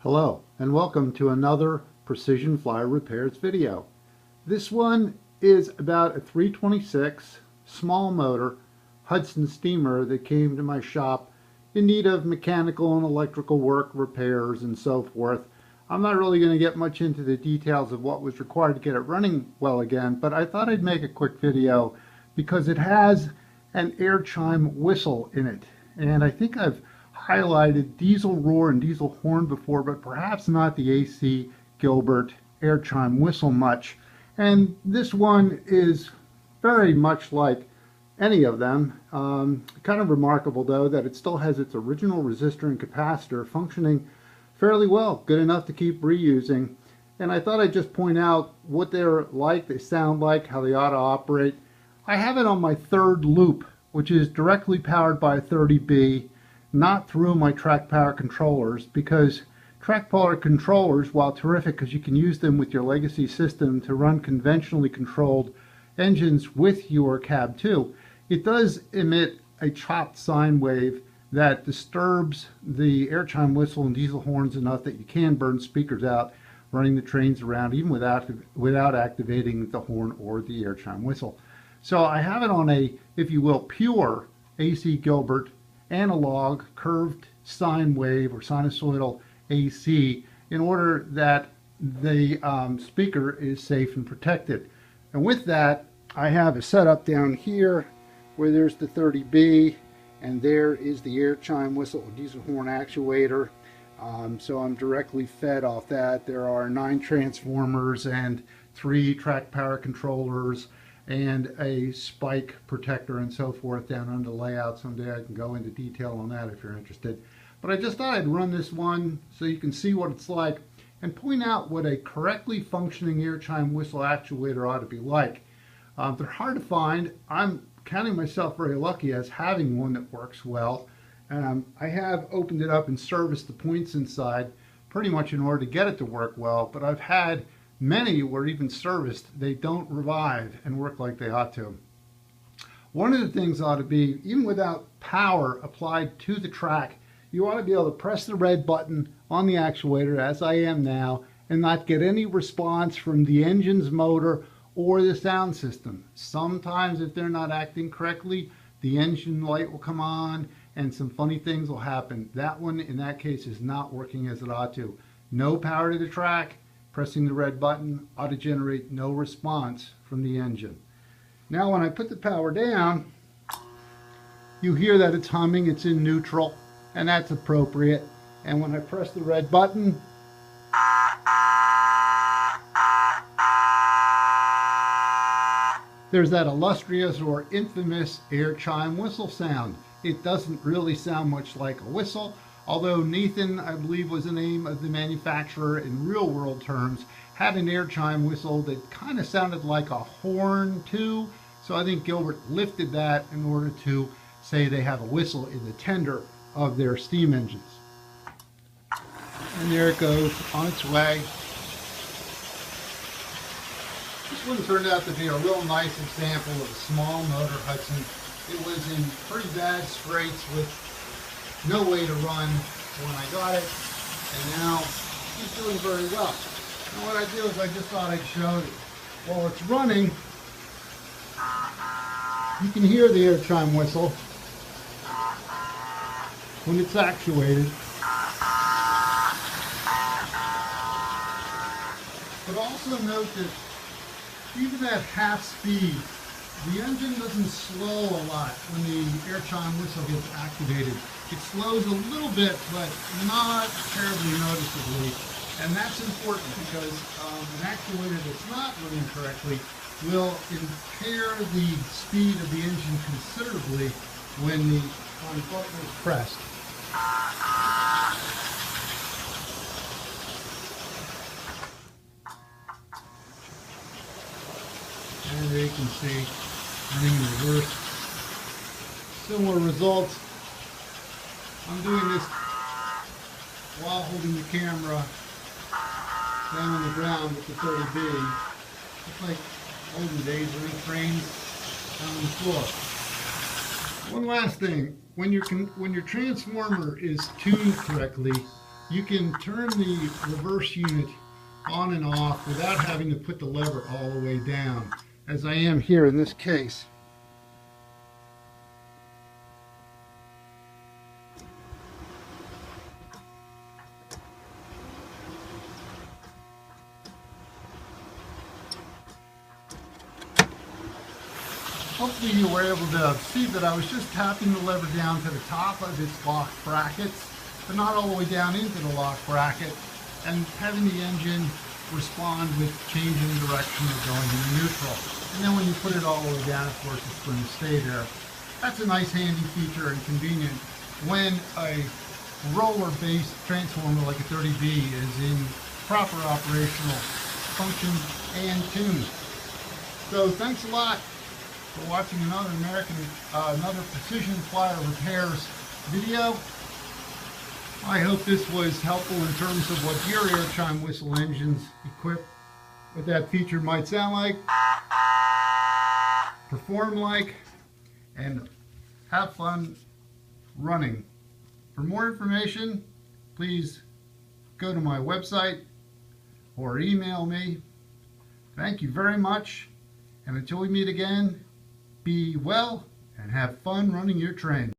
Hello and welcome to another Precision Flyer Repairs video. This one is about a 326 small motor Hudson steamer that came to my shop in need of mechanical and electrical work, repairs, and so forth. I'm not really going to get much into the details of what was required to get it running well again, but I thought I'd make a quick video because it has an Air Chime whistle in it, and I think I've highlighted diesel roar and diesel horn before, but perhaps not the AC Gilbert Air Chime whistle much. And this one is very much like any of them. Kind of remarkable though that it still has its original resistor and capacitor functioning fairly well, good enough to keep reusing. And I thought I'd just point out what they're like, they sound like, how they ought to operate. I have it on my third loop, which is directly powered by a 30B, not through my track power controllers, because track power controllers, while terrific because you can use them with your legacy system to run conventionally controlled engines with your cab too, it does emit a chopped sine wave that disturbs the Air Chime whistle and diesel horns enough that you can burn speakers out running the trains around even without activating the horn or the Air Chime whistle. So I have it on a, if you will, pure AC Gilbert analog curved sine wave or sinusoidal AC in order that the speaker is safe and protected. And with that, I have a setup down here where there's the 30B and there is the Air Chime whistle or diesel horn actuator. So I'm directly fed off that. There are 9 transformers and 3 track power controllers and a spike protector and so forth down under the layout. Someday I can go into detail on that if you're interested. But I just thought I'd run this one so you can see what it's like and point out what a correctly functioning Air Chime whistle actuator ought to be like. They're hard to find. I'm counting myself very lucky as having one that works well. I have opened it up and serviced the points inside pretty much in order to get it to work well, but I've had many were even serviced, they don't revive and work like they ought to. One of the things ought to be, even without power applied to the track, you ought to be able to press the red button on the actuator, as I am now, and not get any response from the engine's motor or the sound system. Sometimes if they're not acting correctly, the engine light will come on and some funny things will happen. That one, in that case, is not working as it ought to. No power to the track. Pressing the red button ought to generate no response from the engine. Now when I put the power down, you hear that it's humming, it's in neutral, and that's appropriate. And when I press the red button, there's that illustrious or infamous Air Chime whistle sound. It doesn't really sound much like a whistle, although Nathan, I believe was the name of the manufacturer in real world terms, had an Air Chime whistle that kind of sounded like a horn too. So I think Gilbert lifted that in order to say they have a whistle in the tender of their steam engines. And there it goes on its way. This one turned out to be a real nice example of a small motor Hudson. It was in pretty bad straits with no way to run when I got it, and now it's doing very well. And what I do is I just thought I'd show you. While it's running, you can hear the Air Chime whistle when it's actuated. But also note that even at half speed, the engine doesn't slow a lot when the Air Chime whistle gets activated. It slows a little bit, but not terribly noticeably. And that's important because an actuator that's not running correctly will impair the speed of the engine considerably when the button is pressed. And there you can see, running in reverse. Similar results. I'm doing this while holding the camera down on the ground with the 30B. It's like olden days running trains down on the floor. One last thing, when your transformer is tuned correctly, You can turn the reverse unit on and off without having to put the lever all the way down, as I am here in this case. Hopefully you were able to see that I was just tapping the lever down to the top of its lock brackets, but not all the way down into the lock bracket, and having the engine respond with changing direction or going into neutral. And then when you put it all the way down, of course, it's going to stay there. That's a nice handy feature and convenient when a roller-based transformer like a 30B is in proper operational function and tune. So thanks a lot for watching another Precision Flyer Repairs video. I hope this was helpful in terms of what your Air Chime Whistle engines equipped with that feature might sound like, perform like, and have fun running. For more information, please go to my website or email me. Thank you very much, and until we meet again, be well and have fun running your train.